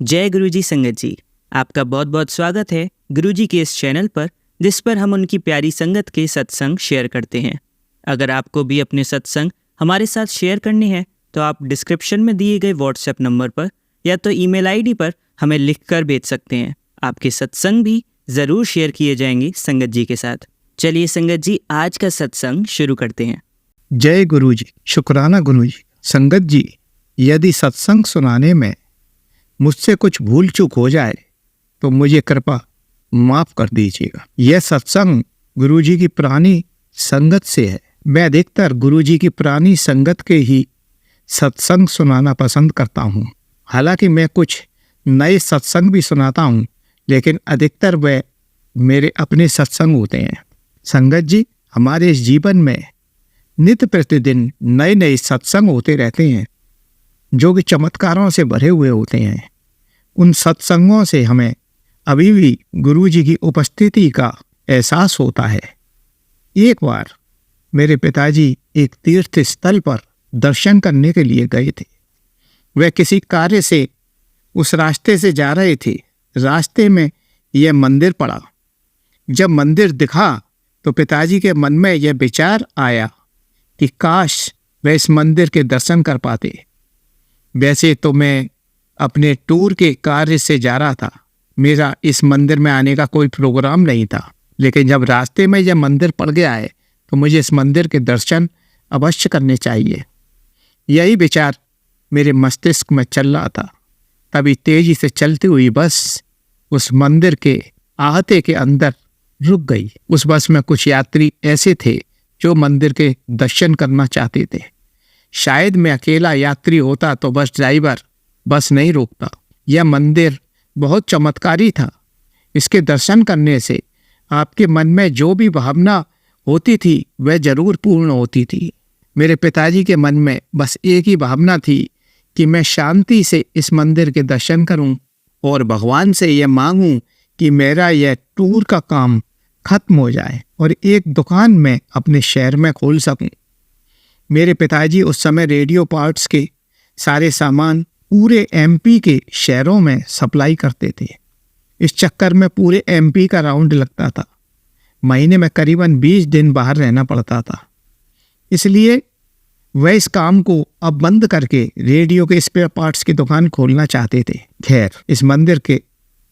जय गुरुजी संगत जी, आपका बहुत बहुत स्वागत है गुरुजी के इस चैनल पर, जिस पर हम उनकी प्यारी संगत के सत्संग शेयर करते हैं। अगर आपको भी अपने सत्संग हमारे साथ शेयर करने हैं तो आप डिस्क्रिप्शन में दिए गए व्हाट्सएप नंबर पर या तो ईमेल आईडी पर हमें लिखकर भेज सकते हैं। आपके सत्संग भी ज़रूर शेयर किए जाएंगे संगत जी के साथ। चलिए संगत जी, आज का सत्संग शुरू करते हैं। जय गुरुजी, शुक्राना गुरुजी। संगत जी, यदि सत्संग सुनाने में मुझसे कुछ भूल चूक हो जाए तो मुझे कृपा माफ कर दीजिएगा। यह सत्संग गुरुजी की पुरानी संगत से है। मैं अधिकतर गुरुजी की पुरानी संगत के ही सत्संग सुनाना पसंद करता हूँ। हालांकि मैं कुछ नए सत्संग भी सुनाता हूँ, लेकिन अधिकतर वे मेरे अपने सत्संग होते हैं। संगत जी, हमारे इस जीवन में नित्य प्रतिदिन नए नए सत्संग होते रहते हैं जो कि चमत्कारों से भरे हुए होते हैं। उन सत्संगों से हमें अभी भी गुरुजी की उपस्थिति का एहसास होता है। एक बार मेरे पिताजी एक तीर्थ स्थल पर दर्शन करने के लिए गए थे। वे किसी कार्य से उस रास्ते से जा रहे थे। रास्ते में यह मंदिर पड़ा। जब मंदिर दिखा तो पिताजी के मन में यह विचार आया कि काश वे इस मंदिर के दर्शन कर पाते। वैसे तो मैं अपने टूर के कार्य से जा रहा था, मेरा इस मंदिर में आने का कोई प्रोग्राम नहीं था, लेकिन जब रास्ते में यह मंदिर पड़ गया है तो मुझे इस मंदिर के दर्शन अवश्य करने चाहिए। यही विचार मेरे मस्तिष्क में चल रहा था। तभी तेजी से चलती हुई बस उस मंदिर के आहते के अंदर रुक गई। उस बस में कुछ यात्री ऐसे थे जो मंदिर के दर्शन करना चाहते थे। शायद मैं अकेला यात्री होता तो बस ड्राइवर बस नहीं रोकता। यह मंदिर बहुत चमत्कारी था। इसके दर्शन करने से आपके मन में जो भी भावना होती थी वह जरूर पूर्ण होती थी। मेरे पिताजी के मन में बस एक ही भावना थी कि मैं शांति से इस मंदिर के दर्शन करूं और भगवान से यह मांगूं कि मेरा यह टूर का काम खत्म हो जाए और एक दुकान में अपने शहर में खोल सकूं। मेरे पिताजी उस समय रेडियो पार्ट्स के सारे सामान पूरे एमपी के शहरों में सप्लाई करते थे। इस चक्कर में पूरे एमपी का राउंड लगता था। महीने में करीबन 20 दिन बाहर रहना पड़ता था। इसलिए वह इस काम को अब बंद करके रेडियो के स्पेयर पार्ट्स की दुकान खोलना चाहते थे। खैर, इस मंदिर के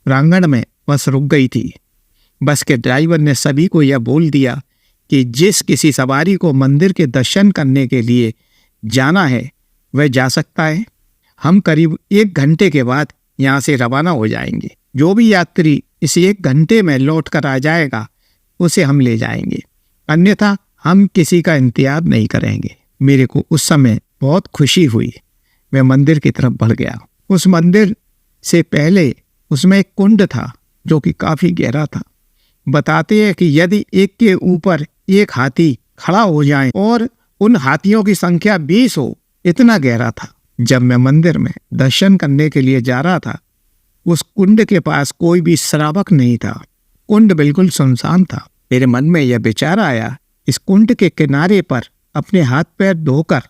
प्रांगण में बस रुक गई थी। बस के ड्राइवर ने सभी को यह बोल दिया कि जिस किसी सवारी को मंदिर के दर्शन करने के लिए जाना है वह जा सकता है। हम करीब 1 घंटे के बाद यहाँ से रवाना हो जाएंगे। जो भी यात्री इस 1 घंटे में लौट कर आ जाएगा उसे हम ले जाएंगे, अन्यथा हम किसी का इंतजार नहीं करेंगे। मेरे को उस समय बहुत खुशी हुई। मैं मंदिर की तरफ बढ़ गया। उस मंदिर से पहले उसमें एक कुंड था जो कि काफी गहरा था। बताते हैं कि यदि एक के ऊपर एक हाथी खड़ा हो जाए और उन हाथियों की संख्या 20 हो, इतना गहरा था। जब मैं मंदिर में दर्शन करने के लिए जा रहा था, उस कुंड के पास कोई भी श्रावक नहीं था। कुंड बिल्कुल सुनसान था। मेरे मन में यह विचार आया, इस कुंड के किनारे पर अपने हाथ पैर धोकर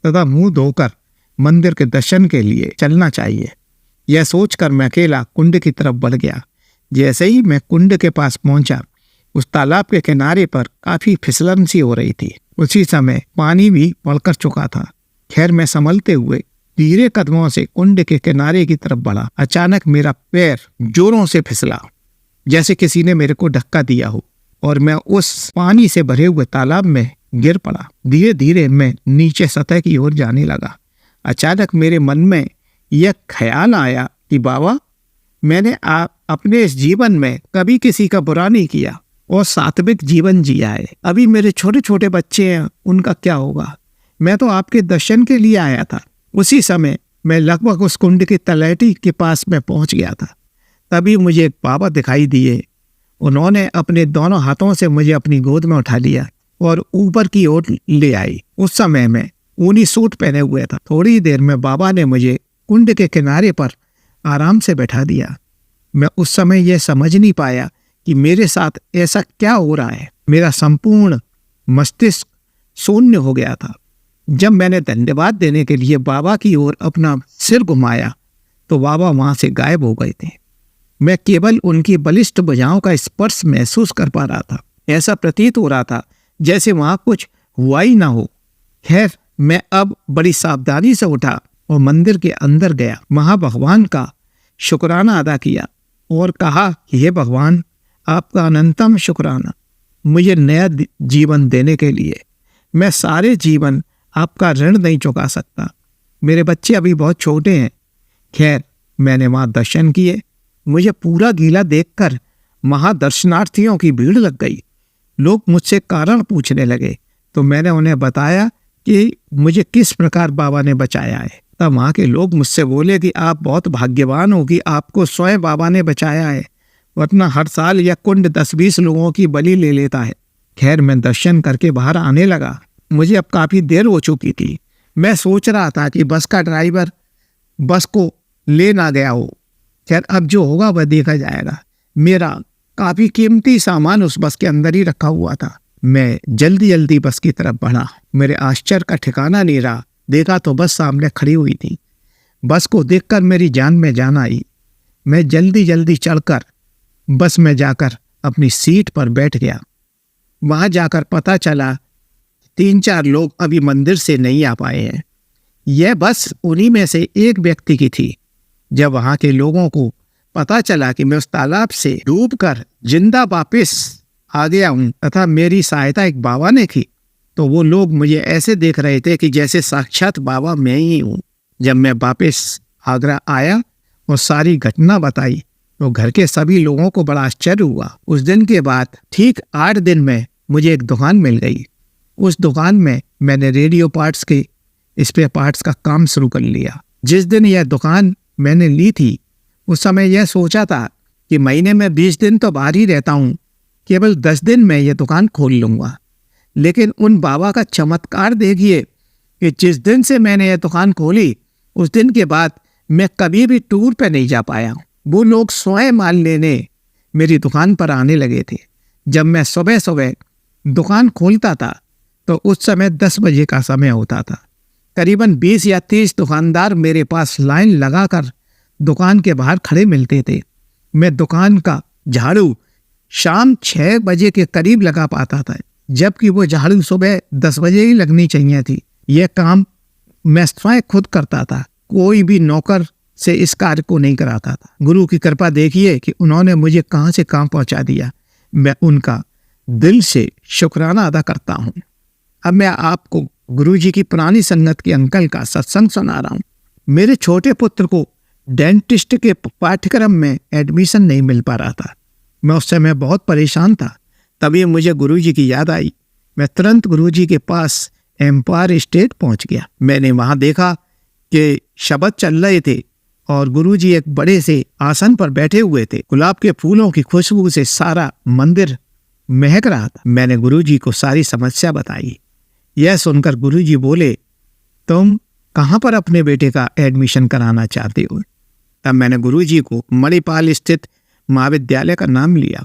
तथा मुंह धोकर मंदिर के दर्शन के लिए चलना चाहिए। यह सोचकर मैं अकेला कुंड की तरफ बढ़ गया। जैसे ही मैं कुंड के पास पहुंचा, उस तालाब के किनारे पर काफी फिसलन सी हो रही थी। उसी समय पानी भी बढ़कर चुका था। खैर, मैं संभलते हुए धीरे कदमों से कुंड के किनारे की तरफ बढ़ा। अचानक मेरा पैर जोरों से फिसला, जैसे किसी ने मेरे को धक्का दिया हो, और मैं उस पानी से भरे हुए तालाब में गिर पड़ा। धीरे धीरे मैं नीचे सतह की ओर जाने लगा। अचानक मेरे मन में यह ख्याल आया कि बाबा, मैंने अपने इस जीवन में कभी किसी का बुरा नहीं किया और सात्विक जीवन जिया है। अभी मेरे छोटे छोटे बच्चे हैं, उनका क्या होगा? मैं तो आपके दर्शन के लिए आया था। उसी समय मैं लगभग उस कुंड की तलहटी के पास में पहुंच गया था। तभी मुझे एक बाबा दिखाई दिए। उन्होंने अपने दोनों हाथों से मुझे अपनी गोद में उठा लिया और ऊपर की ओर ले आई। उस समय मैं ऊनी सूट पहने हुए था। थोड़ी देर में बाबा ने मुझे कुंड के किनारे पर आराम से बैठा दिया। मैं उस समय यह समझ नहीं पाया कि मेरे साथ ऐसा क्या हो रहा है। मेरा संपूर्ण मस्तिष्क शून्य हो गया था। जब मैंने धन्यवाद देने के लिए बाबा की ओर अपना सिर घुमाया तो बाबा वहां से गायब हो गए थे। मैं केवल उनकी बलिष्ठ भुजाओं का स्पर्श महसूस कर पा रहा था। ऐसा प्रतीत हो रहा था जैसे वहां कुछ हुआ ही ना हो। खैर, मैं अब बड़ी सावधानी से उठा और मंदिर के अंदर गया। वहां भगवान का शुक्राना अदा किया और कहा, हे भगवान, आपका अनंतम शुक्राना मुझे नया जीवन देने के लिए। मैं सारे जीवन आपका ऋण नहीं चुका सकता। मेरे बच्चे अभी बहुत छोटे हैं। खैर, मैंने वहां दर्शन किए। मुझे पूरा गीला देखकर वहां दर्शनार्थियों की भीड़ लग गई। लोग मुझसे कारण पूछने लगे तो मैंने उन्हें बताया कि मुझे किस प्रकार बाबा ने बचाया है। तब वहां के लोग मुझसे बोले कि आप बहुत भाग्यवान हो कि आपको स्वयं बाबा ने बचाया है, वरना हर साल यह कुंड 10-20 लोगों की बलि ले लेता है। खैर, मैं दर्शन करके बाहर आने लगा। मुझे अब काफी देर हो चुकी थी। मैं सोच रहा था कि बस का ड्राइवर बस को ले ना गया हो। खैर, अब जो होगा वह देखा जाएगा। मेरा काफी कीमती सामान उस बस के अंदर ही रखा हुआ था। मैं जल्दी जल्दी बस की तरफ बढ़ा। मेरे आश्चर्य का ठिकाना नहीं रहा। देखा तो बस सामने खड़ी हुई थी। बस को देखकर मेरी जान में जान आई। मैं जल्दी जल्दी चढ़कर बस में जाकर अपनी सीट पर बैठ गया। वहां जाकर पता चला 3-4 लोग अभी मंदिर से नहीं आ पाए हैं। यह बस उन्हीं में से एक व्यक्ति की थी। जब वहां के लोगों को पता चला कि मैं उस तालाब से डूबकर जिंदा वापस आ गया हूं तथा मेरी सहायता एक बाबा ने की, तो वो लोग मुझे ऐसे देख रहे थे कि जैसे साक्षात बाबा मैं ही हूं। जब मैं वापस आगरा आया और सारी घटना बताई तो घर के सभी लोगों को बड़ा आश्चर्य हुआ। उस दिन के बाद ठीक 8 दिन में मुझे एक दुकान मिल गई। उस दुकान में मैंने रेडियो पार्ट्स के स्पेयर पार्ट्स का काम शुरू कर लिया। जिस दिन यह दुकान मैंने ली थी उस समय यह सोचा था कि महीने में 20 दिन तो बाहर ही रहता हूँ, केवल 10 दिन में यह दुकान खोल लूँगा। लेकिन उन बाबा का चमत्कार देखिए कि जिस दिन से मैंने यह दुकान खोली उस दिन के बाद मैं कभी भी टूर पे नहीं जा पाया। वो लोग स्वयं माल लेने मेरी दुकान पर आने लगे थे। जब मैं सुबह सुबह दुकान खोलता था तो उस समय 10 बजे का समय होता था। करीबन 20 या 30 दुकानदार मेरे पास लाइन लगाकर दुकान के बाहर खड़े मिलते थे। मैं दुकान का झाड़ू शाम 6 बजे के करीब लगा पाता था, जबकि वो झाड़ू सुबह 10 बजे ही लगनी चाहिए थी। यह काम मैं स्वयं खुद करता था। कोई भी नौकर से इस कार्य को नहीं कराता था। गुरु की कृपा देखिए कि उन्होंने मुझे कहाँ से कहाँ पहुँचा दिया। मैं उनका दिल से शुक्राना अदा करता हूँ। अब मैं आपको गुरुजी की पुरानी संगत के अंकल का सत्संग सुना रहा हूँ। मेरे छोटे पुत्र को डेंटिस्ट के पाठ्यक्रम में एडमिशन नहीं मिल पा रहा था। मैं उस समय बहुत परेशान था। तभी मुझे गुरुजी की याद आई। मैं तुरंत गुरुजी के पास एम्पायर स्टेट पहुंच गया। मैंने वहां देखा कि शब्द चल रहे थे और गुरुजी एक बड़े से आसन पर बैठे हुए थे। गुलाब के फूलों की खुशबू से सारा मंदिर महक रहा था। मैंने गुरुजी को सारी समस्या बताई। यह सुनकर गुरुजी बोले, तुम कहाँ पर अपने बेटे का एडमिशन कराना चाहते हो? तब मैंने गुरुजी को मणिपाल स्थित महाविद्यालय का नाम लिया।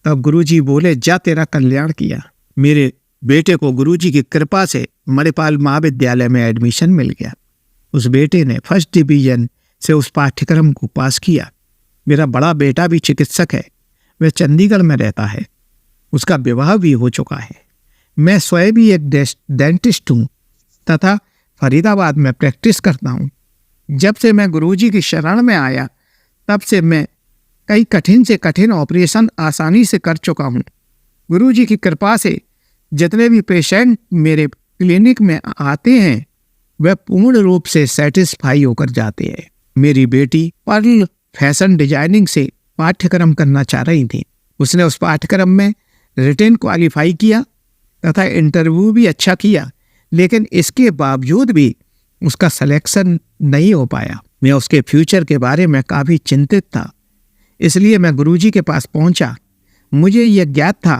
तब गुरुजी बोले, जा तेरा कल्याण किया। मेरे बेटे को गुरुजी की कृपा से मणिपाल महाविद्यालय में एडमिशन मिल गया। उस बेटे ने फर्स्ट डिवीजन से उस पाठ्यक्रम को पास किया। मेरा बड़ा बेटा भी चिकित्सक है। वह चंडीगढ़ में रहता है। उसका विवाह भी हो चुका है। मैं स्वयं भी एक डेंटिस्ट हूँ तथा फरीदाबाद में प्रैक्टिस करता हूँ। जब से मैं गुरुजी की शरण में आया तब से मैं कई कठिन से कठिन ऑपरेशन आसानी से कर चुका हूँ। गुरुजी की कृपा से जितने भी पेशेंट मेरे क्लिनिक में आते हैं वह पूर्ण रूप से सेटिस्फाई होकर जाते हैं। मेरी बेटी पर्ल फैशन डिजाइनिंग से पाठ्यक्रम करना चाह रही थी। उसने उस पाठ्यक्रम में रिटन क्वालिफाई किया तथा इंटरव्यू भी अच्छा किया, लेकिन इसके बावजूद भी उसका सिलेक्शन नहीं हो पाया। मैं उसके फ्यूचर के बारे में काफ़ी चिंतित था। इसलिए मैं गुरुजी के पास पहुंचा। मुझे यह ज्ञात था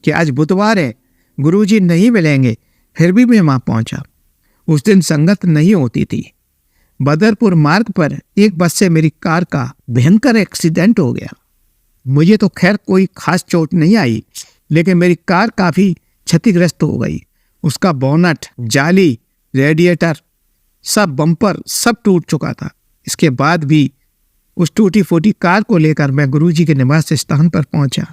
कि आज बुधवार है, गुरुजी नहीं मिलेंगे, फिर भी मैं वहाँ पहुंचा। उस दिन संगत नहीं होती थी। बदरपुर मार्ग पर एक बस से मेरी कार का भयंकर एक्सीडेंट हो गया। मुझे तो खैर कोई खास चोट नहीं आई, लेकिन मेरी कार काफ़ी क्षतिग्रस्त हो गई। उसका बोनट, जाली, रेडिएटर, सब बम्पर सब टूट चुका था। इसके बाद भी उस टूटी फूटी कार को लेकर मैं गुरुजी के निवास स्थान पर पहुंचा।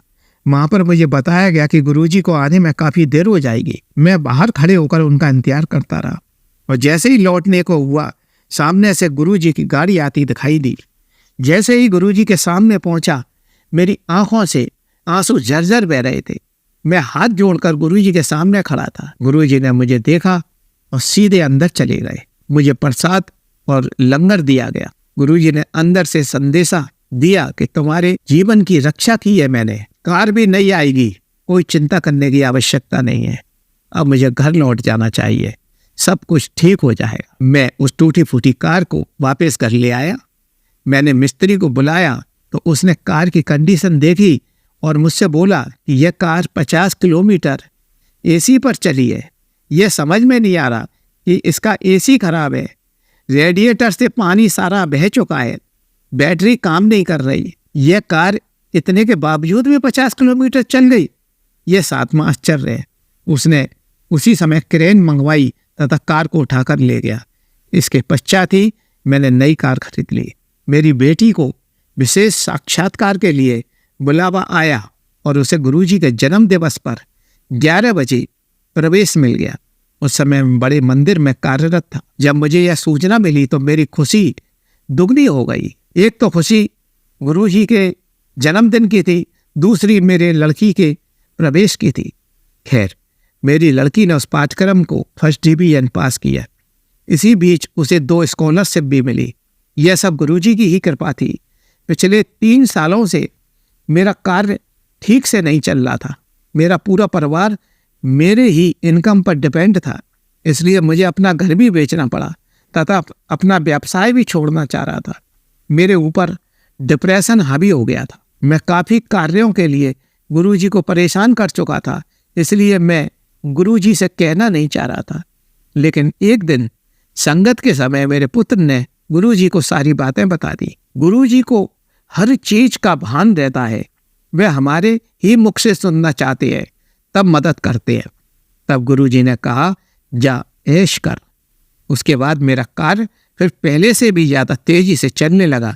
वहां पर मुझे बताया गया कि गुरुजी को आने में काफी देर हो जाएगी। मैं बाहर खड़े होकर उनका इंतजार करता रहा और जैसे ही लौटने को हुआ, सामने से गुरुजी की गाड़ी आती दिखाई दी। जैसे ही गुरुजी के सामने पहुंचा, मेरी आंखों से आंसू झरझर बह रहे थे। मैं हाथ जोड़कर गुरुजी के सामने खड़ा था। गुरुजी ने मुझे देखा और सीधे अंदर चले गए। मुझे प्रसाद और लंगर दिया गया। गुरुजी ने अंदर से संदेशा दिया कि तुम्हारे जीवन की रक्षा की है मैंने, कार भी नहीं आएगी, कोई चिंता करने की आवश्यकता नहीं है, अब मुझे घर लौट जाना चाहिए, सब कुछ ठीक हो जाएगा। मैं उस टूटी फूटी कार को वापस घर ले आया। मैंने मिस्त्री को बुलाया तो उसने कार की कंडीशन देखी और मुझसे बोला कि यह कार 50 किलोमीटर एसी पर चली है। यह समझ में नहीं आ रहा कि इसका एसी खराब है, रेडिएटर से पानी सारा बह चुका है, बैटरी काम नहीं कर रही। यह कार इतने के बावजूद भी 50 किलोमीटर चल गई, यह सातवां आश्चर्य है। उसने उसी समय क्रेन मंगवाई तथा कार को उठाकर ले गया। इसके पश्चात ही मैंने नई कार खरीद ली। मेरी बेटी को विशेष साक्षात्कार के लिए बुलावा आया और उसे गुरुजी के जन्म दिवस पर 11 बजे प्रवेश मिल गया। उस समय मैं बड़े मंदिर में कार्यरत था। जब मुझे यह सूचना मिली तो मेरी खुशी दुगनी हो गई। एक तो खुशी गुरुजी के जन्मदिन की थी, दूसरी मेरे लड़की के प्रवेश की थी। खैर, मेरी लड़की ने उस पाठ्यक्रम को फर्स्ट डिवीजन पास किया। इसी बीच उसे 2 स्कॉलरशिप भी मिली। यह सब गुरुजी की ही कृपा थी। पिछले 3 सालों से मेरा कार्य ठीक से नहीं चल रहा था। मेरा पूरा परिवार मेरे ही इनकम पर डिपेंड था, इसलिए मुझे अपना घर भी बेचना पड़ा तथा अपना व्यवसाय भी छोड़ना चाह रहा था। मेरे ऊपर डिप्रेशन हावी हो गया था। मैं काफ़ी कार्यों के लिए गुरुजी को परेशान कर चुका था, इसलिए मैं गुरुजी से कहना नहीं चाह रहा था। लेकिन एक दिन संगत के समय मेरे पुत्र ने गुरुजी को सारी बातें बता दी। गुरुजी को हर चीज का भान रहता है, वे हमारे ही मुख से सुनना चाहते हैं, तब मदद करते हैं। तब गुरुजी ने कहा, जा ऐश कर। उसके बाद मेरा कार्य फिर पहले से भी ज़्यादा तेजी से चलने लगा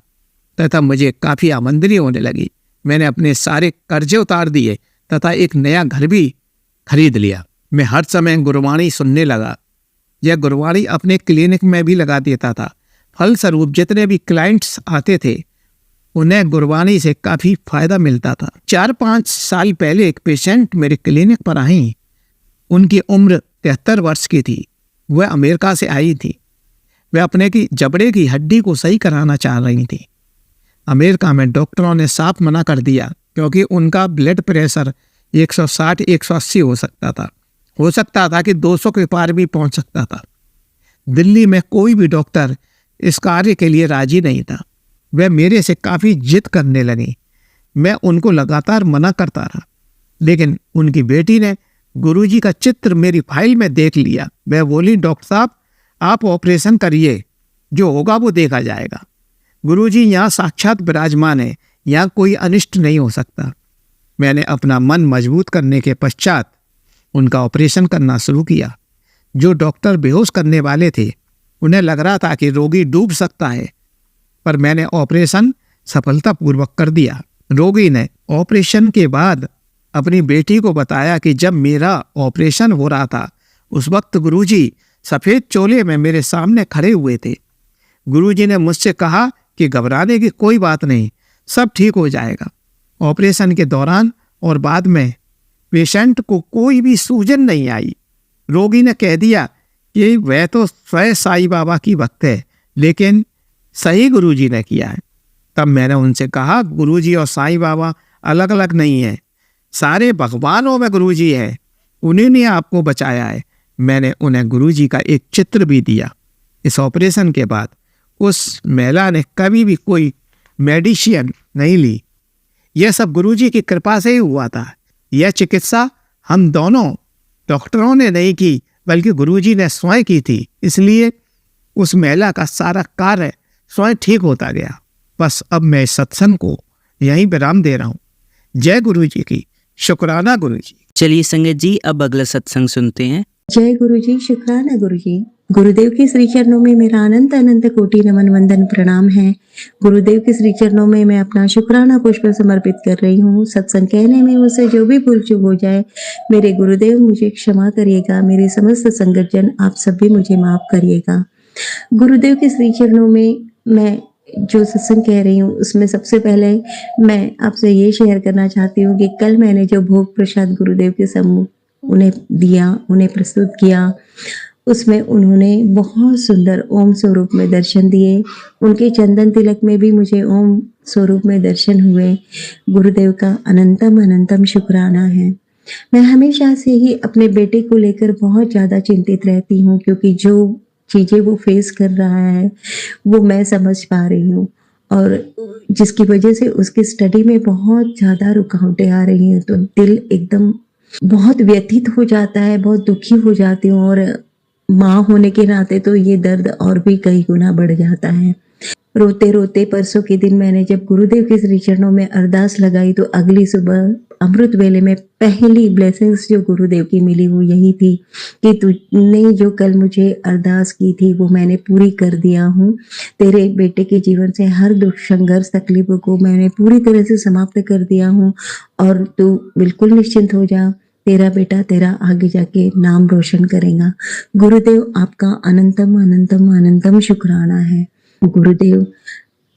तथा मुझे काफ़ी आमदनी होने लगी। मैंने अपने सारे कर्जे उतार दिए तथा एक नया घर भी खरीद लिया। मैं हर समय गुरबाणी सुनने लगा। यह गुरबाणी अपने क्लिनिक में भी लगा देता था। फलस्वरूप जितने भी क्लाइंट्स आते थे उन्हें गुरबाणी से काफ़ी फायदा मिलता था। 4-5 साल पहले एक पेशेंट मेरे क्लिनिक पर आई। उनकी उम्र 73 वर्ष की थी। वह अमेरिका से आई थी। वह अपने की जबड़े की हड्डी को सही कराना चाह रही थी। अमेरिका में डॉक्टरों ने साफ मना कर दिया क्योंकि उनका ब्लड प्रेशर 160-180 हो सकता था कि 200 के पार भी पहुंच सकता था। दिल्ली में कोई भी डॉक्टर इस कार्य के लिए राजी नहीं था। वह मेरे से काफ़ी जिद करने लगी। मैं उनको लगातार मना करता रहा, लेकिन उनकी बेटी ने गुरुजी का चित्र मेरी फाइल में देख लिया। वह बोली, डॉक्टर साहब आप ऑपरेशन करिए, जो होगा वो देखा जाएगा। गुरुजी यहाँ साक्षात विराजमान है, यहाँ कोई अनिष्ट नहीं हो सकता। मैंने अपना मन मजबूत करने के पश्चात उनका ऑपरेशन करना शुरू किया। जो डॉक्टर बेहोश करने वाले थे उन्हें लग रहा था कि रोगी डूब सकता है, पर मैंने ऑपरेशन सफलतापूर्वक कर दिया। रोगी ने ऑपरेशन के बाद अपनी बेटी को बताया कि जब मेरा ऑपरेशन हो रहा था उस वक्त गुरुजी सफ़ेद चोले में मेरे सामने खड़े हुए थे। गुरुजी ने मुझसे कहा कि घबराने की कोई बात नहीं, सब ठीक हो जाएगा। ऑपरेशन के दौरान और बाद में पेशेंट को कोई भी सूजन नहीं आई। रोगी ने कह दिया कि वह तो स्वयं साईं बाबा की भक्त है, लेकिन सही गुरुजी ने किया है। तब मैंने उनसे कहा, गुरुजी और साईं बाबा अलग अलग नहीं हैं, सारे भगवानों में गुरुजी है, उन्हीं ने आपको बचाया है। मैंने उन्हें गुरुजी का एक चित्र भी दिया। इस ऑपरेशन के बाद उस महिला ने कभी भी कोई मेडिसिन नहीं ली। यह सब गुरुजी की कृपा से ही हुआ था। यह चिकित्सा हम दोनों डॉक्टरों ने नहीं की, बल्कि गुरुजी ने स्वयं की थी। इसलिए उस महिला का सारा कार्य स्वयं ठीक होता गया। बस अब मैं इस सत्संग को यहीं विराम दे रहा हूँ। जय गुरुजी की, शुक्राना गुरुजी। चलिए संगत जी, अब अगला सत्संग सुनते हैं। जय गुरुजी, शुक्राना गुरुजी। गुरुदेव के श्री चरणों में मेरा अनंत अनंत कोटि नमन वंदन प्रणाम है। गुरुदेव के श्री चरणों में मैं अपना शुक्राना पुष्प समर्पित कर रही हूँ। सत्संग कहने में मुझसे जो भी भूल चूक हो जाए, मेरे गुरुदेव मुझे क्षमा करिएगा। मेरे समस्त संगतजन आप सब भी मुझे माफ करिएगा। गुरुदेव के श्री चरणों में मैं जो सत्संग कह रही हूँ, उसमें सबसे पहले मैं आपसे ये शेयर करना चाहती हूँ कि कल मैंने जो भोग प्रसाद गुरुदेव के सम्मुख उन्हें दिया, उन्हें प्रस्तुत किया, उसमें उन्होंने बहुत सुंदर ओम स्वरूप में दर्शन दिए। उनके चंदन तिलक में भी मुझे ओम स्वरूप में दर्शन हुए। गुरुदेव का अनंतम अनंतम शुक्राना है। मैं हमेशा से ही अपने बेटे को लेकर बहुत ज़्यादा चिंतित रहती हूँ, क्योंकि जो चीज़ें वो फेस कर रहा है वो मैं समझ पा रही हूँ, और जिसकी वजह से उसकी स्टडी में बहुत ज़्यादा रुकावटें आ रही हैं। तो दिल एकदम बहुत व्यथित हो जाता है, बहुत दुखी हो जाती हूँ, और माँ होने के नाते तो ये दर्द और भी कई गुना बढ़ जाता है। रोते रोते परसों के दिन मैंने जब गुरुदेव के श्री चरणों में अरदास लगाई, तो अगली सुबह अमृत वेले में पहली ब्लेसिंग्स जो गुरुदेव की मिली वो यही थी कि तूने जो कल मुझे अरदास की थी वो मैंने पूरी कर दिया हूँ। तेरे बेटे के जीवन से हर दुख, संघर्ष, तकलीफों को मैंने पूरी तरह से समाप्त कर दिया हूँ, और तू बिल्कुल निश्चिंत हो जा। तेरा बेटा तेरा आगे जाके नाम रोशन करेगा। गुरुदेव आपका अनंतम अनंतम अनंतम शुक्राना है। गुरुदेव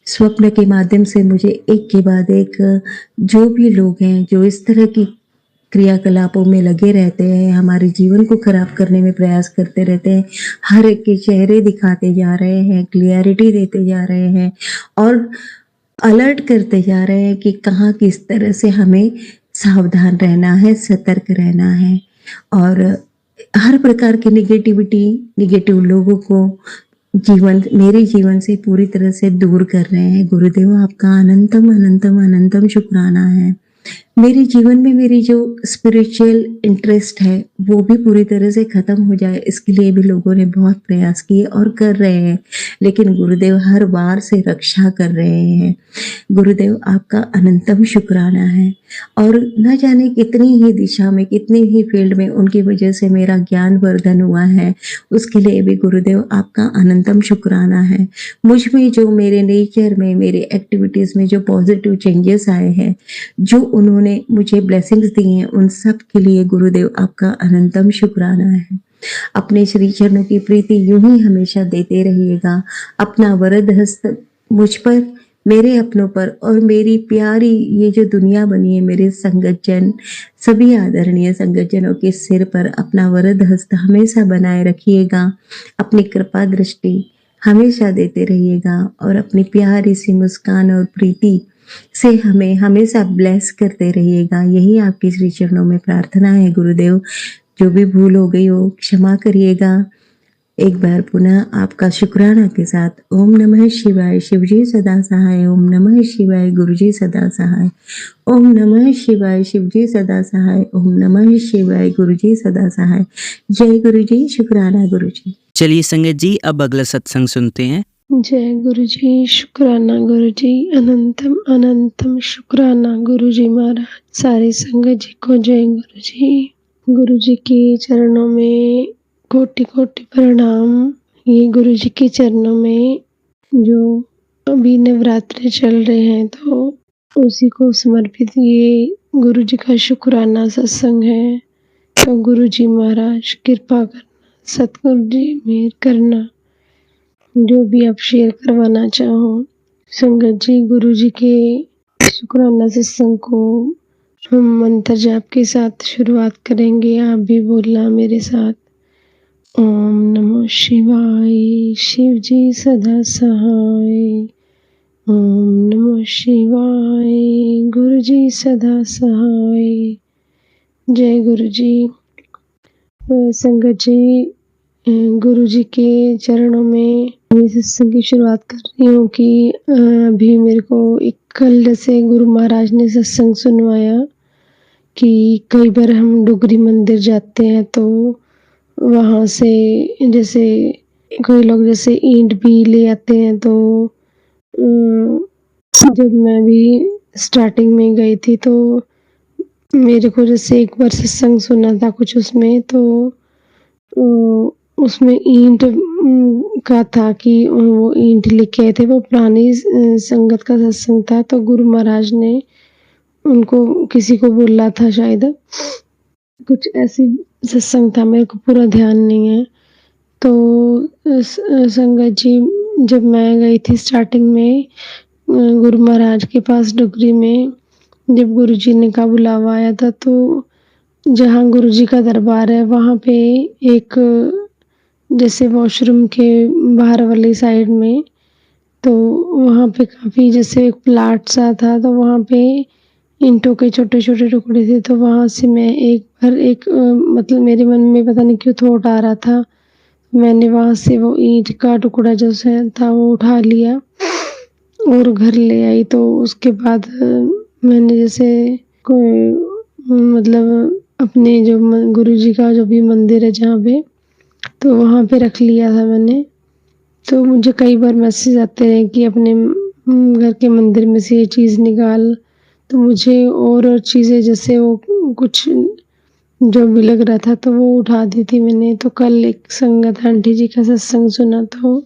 स्वप्न के माध्यम से मुझे एक के बाद एक जो भी लोग हैं जो इस तरह की क्रियाकलापों में लगे रहते हैं, हमारे जीवन को खराब करने में प्रयास करते रहते हैं, हर एक के चेहरे दिखाते जा रहे हैं, क्लियरिटी देते जा रहे हैं, और अलर्ट करते जा रहे हैं कि कहाँ किस तरह से हमें सावधान रहना है, सतर्क रहना है, और हर प्रकार की निगेटिव लोगों को मेरे जीवन से पूरी तरह से दूर कर रहे हैं। गुरुदेव आपका अनंतम अनंतम अनंतम शुक्राना है। मेरे जीवन में मेरी जो स्पिरिचुअल इंटरेस्ट है वो भी पूरी तरह से खत्म हो जाए, इसके लिए भी लोगों ने बहुत प्रयास किए और कर रहे हैं, लेकिन गुरुदेव हर बार से रक्षा कर रहे हैं। गुरुदेव आपका अनंतम शुक्राना है। और न जाने कितनी ही दिशा में, कितनी ही फील्ड में उनकी वजह से मेरा ज्ञान वर्धन हुआ है, उसके लिए भी गुरुदेव आपका अनंतम शुक्राना है। मुझ में जो मेरे नेचर में, मेरे एक्टिविटीज़ में जो पॉजिटिव चेंजेस आए हैं, जो उन्होंने मुझे ब्लेसिंग्स दी हैं, उन सब के लिए गुरुदेव आपका अनंतम शुक्राना है। अपने श्री चरणों की प्रीति यूं ही हमेशा देते रहिएगा। अपना वरद हस्त मुझ पर, मेरे अपनों पर, और मेरी प्यारी ये जो दुनिया बनी है, मेरे संगतजन, सभी आदरणीय संगतजनों के सिर पर अपना वरद हस्त हमेशा बनाए रखिएगा। अपनी कृपा दृष्टि हमेशा देते रहिएगा, और अपनी प्यारी सी मुस्कान और प्रीति से हमें हमेशा ब्लेस करते रहिएगा। यही आपके श्री चरणों में प्रार्थना है। गुरुदेव, जो भी भूल हो गई हो क्षमा करिएगा। एक बार पुनः आपका शुक्राना के साथ ओम नमः शिवाय, शिवजी सदा सहाय। ओम नमः शिवाय, गुरुजी सदा सहाय। ओम नमः शिवाय, शिवजी सदा सहाय। ओम नमः शिवाय, गुरुजी सदा सहाय। जय गुरुजी, शुक्राना गुरुजी। चलिए संगत जी, अब अगला सत्संग सुनते हैं। जय गुरुजी, शुक्राना गुरुजी, अनंतम अनंतम शुक्राना गुरुजी महाराज। सारी संगत जी को जय गुरुजी। गुरुजी के चरणों में कोटि कोटि प्रणाम। ये गुरुजी के चरणों में जो अभी नवरात्रे चल रहे हैं, तो उसी को समर्पित ये गुरुजी का शुक्राना सत्संग है। तो गुरुजी महाराज कृपा करना, सतगुरु जी मेहर करना, जो भी आप शेयर करवाना चाहो। संगत जी, गुरुजी के शुक्राना सत्संग को हम मंत्र जाप के साथ शुरुआत करेंगे। आप भी बोलना मेरे साथ। ओम नमः शिवाय, शिव जी सदा सहाय। ओम नमः शिवाय, गुरु जी सदा सहाय। जय गुरु जी। संगत जी, गुरु जी के चरणों में ये सत्संग की शुरुआत कर रही हूँ कि अभी मेरे को एक कल जैसे गुरु महाराज ने सत्संग सुनवाया कि कई बार हम डुगरी मंदिर जाते हैं, तो वहाँ से जैसे कोई लोग जैसे ईंट भी ले आते हैं। तो जब मैं भी स्टार्टिंग में गई थी, तो मेरे को जैसे एक बार सत्संग सुना था कुछ उसमें, तो उसमें ईंट का था कि वो ईंट लेके आए थे। वो पुरानी संगत का सत्संग था, तो गुरु महाराज ने उनको किसी को बोला था शायद, कुछ ऐसी सत्संग था, मेरे को पूरा ध्यान नहीं है। तो संगत जी, जब मैं गई थी स्टार्टिंग में गुरु महाराज के पास डुगरी में, जब गुरु जी ने का बुलावा आया था, तो जहाँ गुरु जी का दरबार है वहाँ पे एक जैसे वॉशरूम के बाहर वाली साइड में, तो वहाँ पे काफ़ी जैसे एक प्लाट सा था, तो वहाँ पे ईंटों के छोटे-छोटे टुकड़े थे। तो वहाँ से मैं एक बार मतलब मेरे मन में पता नहीं क्यों थॉट आ रहा था, मैंने वहाँ से वो ईंट का टुकड़ा जो था वो उठा लिया और घर ले आई। तो उसके बाद मैंने जैसे कोई मतलब अपने जो गुरु जी का जो भी मंदिर है जहाँ पे, तो वहाँ पे रख लिया था मैंने। तो मुझे कई बार मैसेज आते हैं कि अपने घर के मंदिर में से ये चीज़ निकाल, तो मुझे और चीज़ें जैसे वो कुछ जो भी लग रहा था तो वो उठा दी थी मैंने। तो कल एक संगत आंटी जी का सत्संग सुना, तो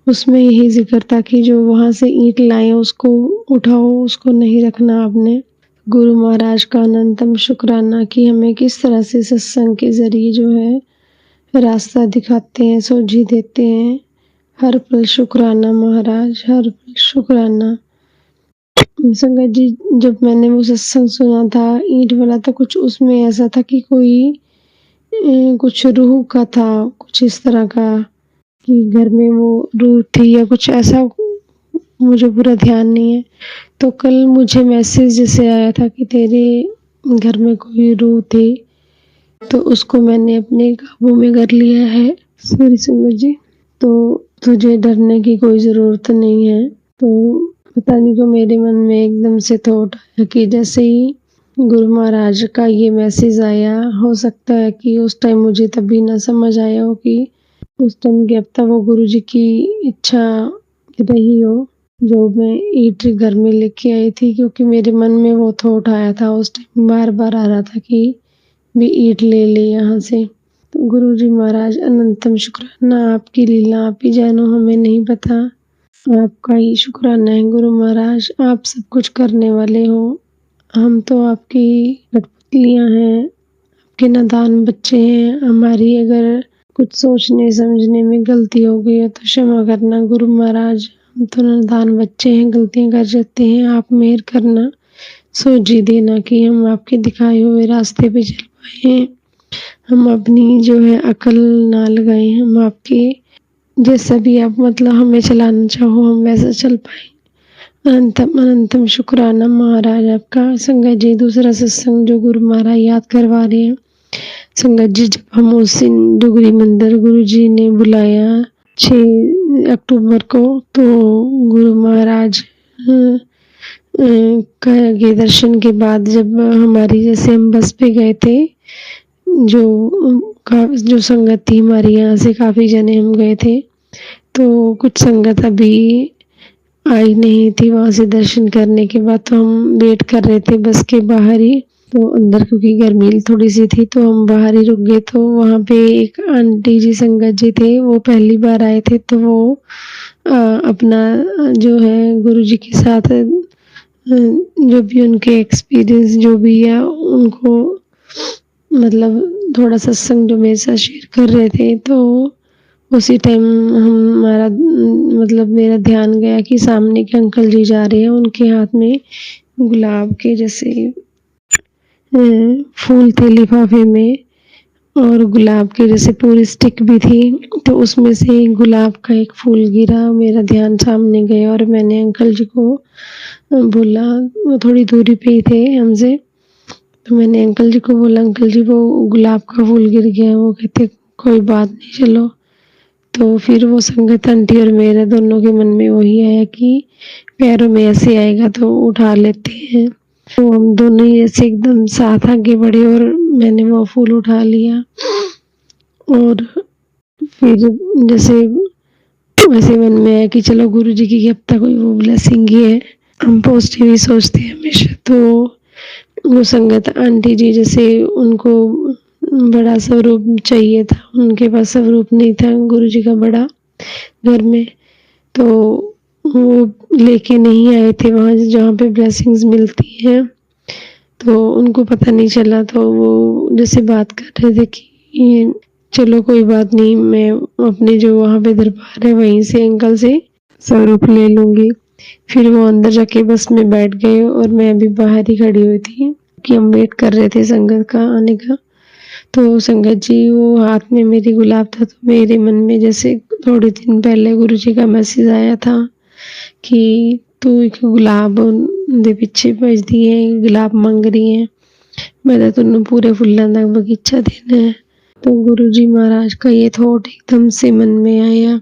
उसमें यही ज़िक्र था कि जो वहाँ से ईंट लाए उसको उठाओ, उसको नहीं रखना आपने। गुरु महाराज का अनंतम शुक्राना कि हमें किस तरह से सत्संग के ज़रिए जो है रास्ता दिखाते हैं, सोझी देते हैं। हर पल शुक्राना महाराज, हर पल शुक्राना। संगत जी, जब मैंने वो सत्संग सुना था ईंट वाला, तो कुछ उसमें ऐसा था कि कोई कुछ रूह का था, कुछ इस तरह का कि घर में वो रूह थी या कुछ ऐसा, मुझे पूरा ध्यान नहीं है। तो कल मुझे मैसेज जैसे आया था कि तेरे घर में कोई रूह थी, तो उसको मैंने अपने काबू में कर लिया है। सॉरी संगत जी, तो तुझे डरने की कोई ज़रूरत नहीं है। तो पता नहीं क्यों मेरे मन में एकदम से थॉट आया कि जैसे ही गुरु महाराज का ये मैसेज आया, हो सकता है कि उस टाइम मुझे तभी ना समझ आया हो कि उस टाइम क्या पता वो गुरु जी की इच्छा रही हो जो मैं ईंट घर में लेके आई थी, क्योंकि मेरे मन में वो थॉट आया था उस टाइम, बार-बार आ रहा था कि भी ईंट ले ले यहाँ से। तो गुरु जी महाराज अनंतम शुक्राना, आपकी लीला आप ही जानो, हमें नहीं पता, आपका ही शुक्राना है गुरु महाराज। आप सब कुछ करने वाले हो, हम तो आपकी कठपुतलियाँ हैं, आपके नादान बच्चे हैं। हमारी अगर कुछ सोचने समझने में गलती हो गई है तो क्षमा करना गुरु महाराज, हम तो नादान बच्चे हैं, गलतियाँ कर जाते हैं। आप मेहर करना, सोझी देना कि हम आपके दिखाए हुए रास्ते पे चल पाए, हम अपनी जो है अकल ना लगाएं, हम आपके जैसा भी आप मतलब हमें चलाना चाहो हम वैसा चल पाए। अनंतम अनंतम शुक्राना महाराज आपका। संगत जी, दूसरा सत्संग जो गुरु महाराज याद करवा रहे हैं। संगत जी, जब हम उस दिन डुगरी मंदिर गुरु जी ने बुलाया 6 अक्टूबर को, तो गुरु महाराज के दर्शन के बाद जब हमारी जैसे हम बस पे गए थे, जो संगत थी हमारी, यहाँ से काफ़ी जने हम गए थे, तो कुछ संगत अभी आई नहीं थी वहाँ से दर्शन करने के बाद। तो हम वेट कर रहे थे बस के बाहर ही, तो अंदर क्योंकि गर्मी थोड़ी सी थी तो हम बाहर ही रुक गए। तो वहाँ पे एक आंटी जी संगत जी थे, वो पहली बार आए थे, तो वो अपना जो है गुरु जी के साथ जो भी उनके एक्सपीरियंस जो भी है उनको मतलब थोड़ा सत्संग जो मेरे साथ शेयर कर रहे थे। तो उसी टाइम हमारा मतलब मेरा ध्यान गया कि सामने के अंकल जी जा रहे हैं, उनके हाथ में गुलाब के जैसे फूल थे लिफाफे में, और गुलाब के जैसे पूरी स्टिक भी थी। तो उसमें से गुलाब का एक फूल गिरा, मेरा ध्यान सामने गया और मैंने अंकल जी को बोला, वो थोड़ी दूरी पे ही थे हमसे, तो मैंने अंकल जी को बोला, अंकल जी वो गुलाब का फूल गिर गया। वो कहते कोई बात नहीं, चलो। तो फिर वो संगत आंटी और मेरे दोनों के मन में वही आया कि पैरों में ऐसे आएगा तो उठा लेते हैं। तो हम दोनों ही ऐसे एकदम साथ आगे बढ़े और मैंने वो फूल उठा लिया। और फिर जैसे वैसे मन में आया कि चलो गुरु जी की अब तक कोई वो ब्लेसिंग ही है, हम पॉजिटिव ही सोचते हैं हमेशा। तो वो संगत आंटी जी जैसे उनको बड़ा स्वरूप चाहिए था, उनके पास स्वरूप नहीं था गुरुजी का बड़ा घर में, तो वो लेके नहीं आए थे वहाँ जहाँ पे ब्लेसिंग्स मिलती हैं। तो उनको पता नहीं चला, तो वो जैसे बात कर रहे थे कि चलो कोई बात नहीं, मैं अपने जो वहाँ पे दरबार है वहीं से अंकल से स्वरूप ले लूँगी। फिर वो अंदर जाके बस में बैठ गए और मैं अभी बाहर ही खड़ी हुई थी कि हम वेट कर रहे थे संगत का आने का। तो संगत जी वो हाथ में मेरी गुलाब था, तो मेरे मन में जैसे थोड़े दिन पहले गुरुजी का मैसेज आया था कि तू एक गुलाब दे पिछे भजदी है, गुलाब मंग रही है, मैं तो तेनों पूरे फुल्लां दा बगीचा देना है। तो गुरुजी महाराज का ये थॉट एकदम से मन में आया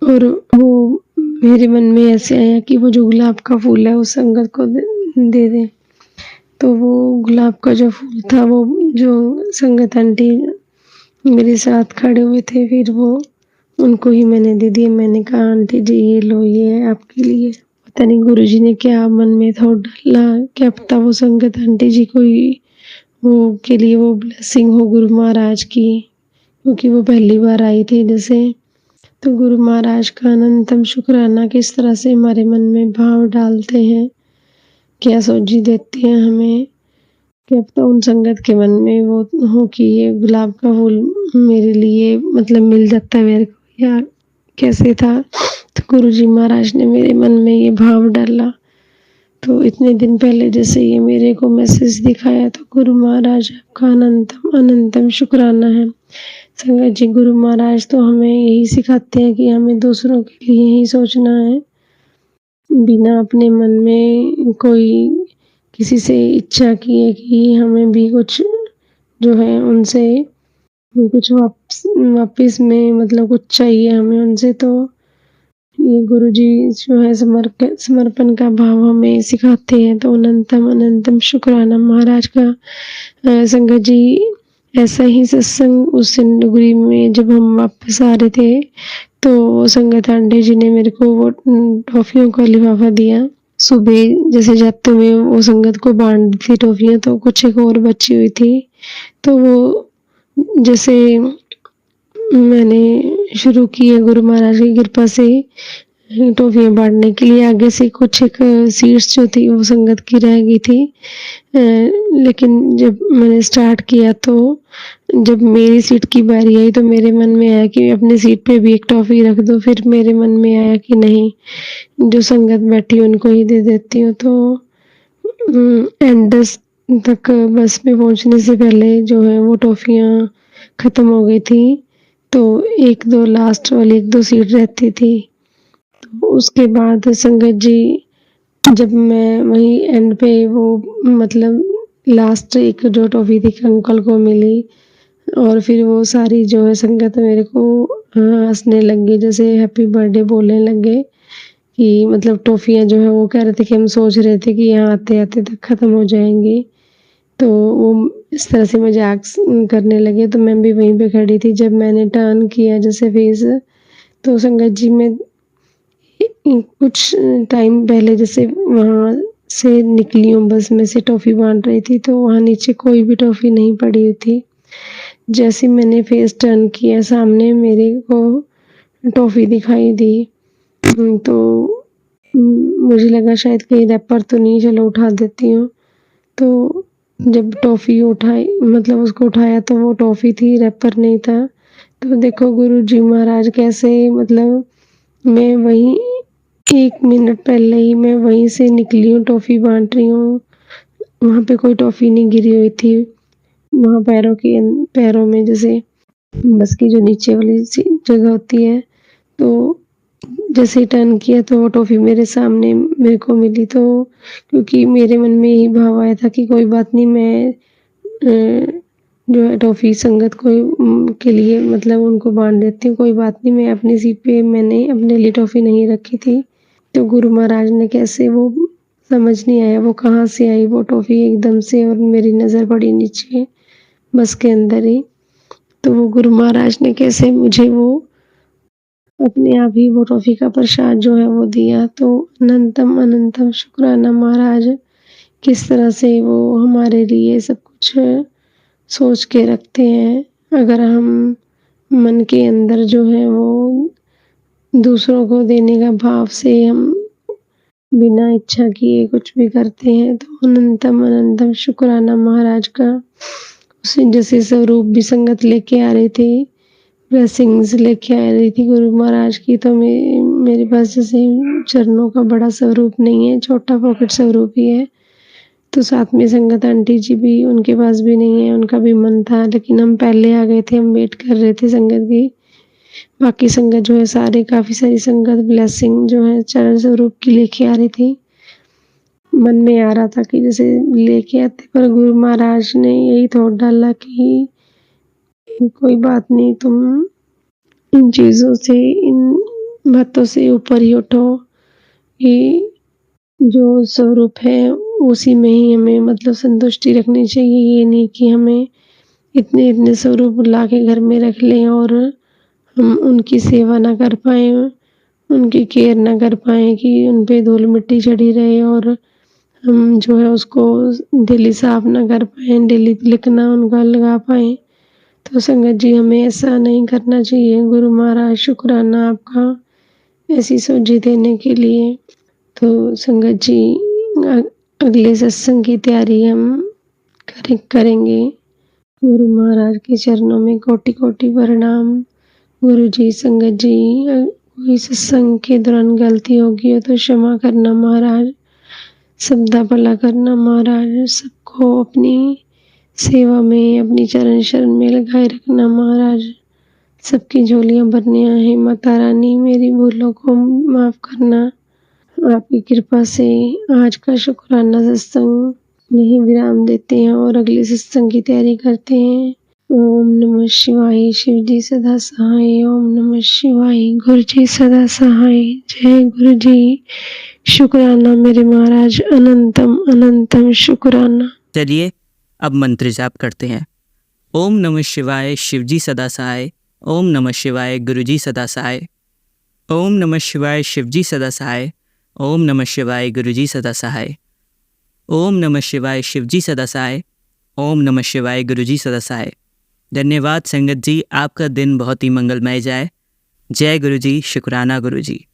और वो मेरे मन में ऐसे आया कि वो जो गुलाब का फूल है उस संगत को दे दे। तो वो गुलाब का जो फूल था वो जो संगत आंटी मेरे साथ खड़े हुए थे, फिर वो उनको ही मैंने दे दिया। मैंने कहा आंटी जी ये लो, ये है आपके लिए। पता नहीं गुरुजी ने क्या मन में थॉट डाला, क्या पता वो संगत आंटी जी को ही वो के लिए वो ब्लेसिंग हो गुरु महाराज की, क्योंकि वो पहली बार आई थी जैसे। तो गुरु महाराज का अनंतम शुक्राना, किस तरह से हमारे मन में भाव डालते हैं, क्या सोची देते हैं हमें, क्या पता उन संगत के मन में वो हो कि ये गुलाब का फूल मेरे लिए मतलब मिल जाता है मेरे को, या कैसे था। तो गुरुजी महाराज ने मेरे मन में ये भाव डाला, तो इतने दिन पहले जैसे ये मेरे को मैसेज दिखाया, तो गुरु महाराज आपका अनंतम अनंतम शुक्राना है। संगत जी गुरु महाराज तो हमें यही सिखाते हैं कि हमें दूसरों के लिए ही सोचना है, बिना अपने मन में कोई किसी से इच्छा किए कि हमें भी कुछ जो है उनसे कुछ वापस में मतलब कुछ चाहिए हमें उनसे। तो ये गुरुजी जो है समर्पण का भाव हमें सिखाते हैं। तो अनंतम अनंतम शुक्राना महाराज का। संगत जी ऐसा ही सत्संग उस सिंधुगुरी में जब हम वापस आ रहे थे, तो संगत आंटी जी ने मेरे को वो टॉफियों का लिफाफा दिया। सुबह जैसे जाते हुए वो संगत को बांट दी थी टॉफियाँ, तो कुछ एक और बची हुई थी, तो वो जैसे मैंने शुरू की है गुरु महाराज की कृपा से टॉफियाँ बांटने के लिए। आगे से कुछ एक सीट्स जो थी वो संगत की रह गई थी, लेकिन जब मैंने स्टार्ट किया तो जब मेरी सीट की बारी आई तो मेरे मन में आया कि अपनी सीट पे भी एक टॉफी रख दो। फिर मेरे मन में आया कि नहीं, जो संगत बैठी उनको ही दे देती हूँ। तो एंड तक बस में पहुंचने से पहले जो है वो टॉफियाँ खत्म हो गई थी, तो एक दो लास्ट वाली एक दो सीट रहती थी। तो उसके बाद संगत जी जब मैं वहीं एंड पे वो मतलब लास्ट एक जो टॉफी थी अंकल को मिली, और फिर वो सारी जो है संगत मेरे को हंसने लग गई, जैसे हैप्पी बर्थडे बोलने लग गए कि मतलब टॉफियाँ जो है वो कह रहे थे कि हम सोच रहे थे कि यहाँ आते आते तक ख़त्म हो जाएंगी। तो वो इस तरह से मजाक करने लगे, तो मैं भी वहीं पे खड़ी थी। जब मैंने टर्न किया जैसे फेस, तो संगत जी में कुछ टाइम पहले जैसे वहाँ से निकली हूँ, बस में से टॉफ़ी बांट रही थी, तो वहाँ नीचे कोई भी टॉफ़ी नहीं पड़ी हुई थी। जैसे मैंने फेस टर्न किया, सामने मेरे को टॉफ़ी दिखाई दी, तो मुझे लगा शायद कहीं रैपर तो नहीं, चलो उठा देती हूँ। तो जब टॉफ़ी उठाई मतलब उसको उठाया तो वो टॉफ़ी थी, रैपर नहीं था। तो देखो गुरुजी महाराज कैसे मतलब मैं वहीं 1 मिनट पहले ही मैं वहीं से निकली हूँ, टॉफ़ी बांट रही हूँ, वहाँ पे कोई टॉफ़ी नहीं गिरी हुई थी। वहाँ पैरों में जैसे बस की जो नीचे वाली जगह होती है, तो जैसे ही टर्न किया तो वो टॉफ़ी मेरे सामने मेरे को मिली। तो क्योंकि मेरे मन में यही भाव आया था कि कोई बात नहीं, मैं जो है टॉफ़ी संगत को के लिए मतलब उनको बांट देती हूँ, कोई बात नहीं। मैं अपनी सीट पे मैंने अपने लिए टॉफ़ी नहीं रखी थी। तो गुरु महाराज ने कैसे वो समझ नहीं आया वो कहाँ से आई वो टॉफ़ी एकदम से, और मेरी नज़र पड़ी नीचे बस के अंदर ही। तो वो गुरु महाराज ने कैसे मुझे वो अपने आप ही वो टॉफ़ी का प्रसाद जो है वो दिया। तो अनंतम अनंतम शुक्राना महाराज, किस तरह से वो हमारे लिए सब कुछ सोच के रखते हैं। अगर हम मन के अंदर जो है वो दूसरों को देने का भाव से हम बिना इच्छा किए कुछ भी करते हैं तो अनंतम अनंतम शुक्राना महाराज का। उसी जैसे स्वरूप भी संगत लेके आ रही थी, ब्लेसिंग्स लेके आ रही थी गुरु महाराज की, तो मेरे पास जैसे चरणों का बड़ा स्वरूप नहीं है, छोटा पॉकेट स्वरूप ही है। तो साथ में संगत आंटी जी भी, उनके पास भी नहीं है, उनका भी मन था, लेकिन हम पहले आ गए थे, हम वेट कर रहे थे संगत की। बाकी संगत जो है सारे, काफ़ी सारी संगत ब्लेसिंग जो है चरण स्वरूप की लेके आ रही थी। मन में आ रहा था कि जैसे लेके आते, पर गुरु महाराज ने यही थॉट डाला कि कोई बात नहीं, तुम इन चीज़ों से, इन बातों से ऊपर ही उठो कि जो स्वरूप है उसी में ही हमें मतलब संतुष्टि रखनी चाहिए। ये नहीं कि हमें इतने इतने स्वरूप ला के घर में रख लें और हम उनकी सेवा ना कर पाएँ, उनकी केयर ना कर पाएँ कि उन पे धूल मिट्टी चढ़ी रहे और हम जो है उसको डेली साफ ना कर पाएँ, डेली तिलक ना उनका लगा पाएँ। तो संगत जी हमें ऐसा नहीं करना चाहिए। गुरु महाराज शुक्राना आपका ऐसी सोझी देने के लिए। तो संगत जी अगले सत्संग की तैयारी हम करेंगे। गुरु महाराज के चरणों में कोटि कोटि प्रणाम। गुरु जी, संगत जी, कोई सत्संग के दौरान गलती होगी हो तो क्षमा करना महाराज, सबदा भला करना महाराज, सबको अपनी सेवा में, अपनी चरण शरण में लगाए रखना महाराज। सबकी झोलियां भरने आए माता रानी, मेरी भूलों को माफ करना। आपकी कृपा से आज का शुक्राना सत्संग यही विराम देते हैं और अगले सत्संग की तैयारी करते हैं। ओम नमः शिवाय। शिव जी सदा सहाय। ओम नमः शिवाय। गुरु जी सदा सहाय। जय गुरु जी। शुक्राना मेरे महाराज, अनंतम अनंतम शुक्राना। चलिए अब मंत्र जाप करते हैं। ओम नमः शिवाय, शिवजी सदा सहाय। ओम नमः शिवाय, गुरुजी सदा सहाय। ओम नमः शिवाय, शिवजी सदा सहाय। ओम नमः शिवाय, गुरुजी सदा सहाय। ओम नमः शिवाय, शिवजी सदा सहाय। ओम नमः शिवाय, गुरुजी सदा सहाय। धन्यवाद संगत जी, आपका दिन बहुत ही मंगलमय जाए। जय गुरुजी। शुक्राना गुरुजी।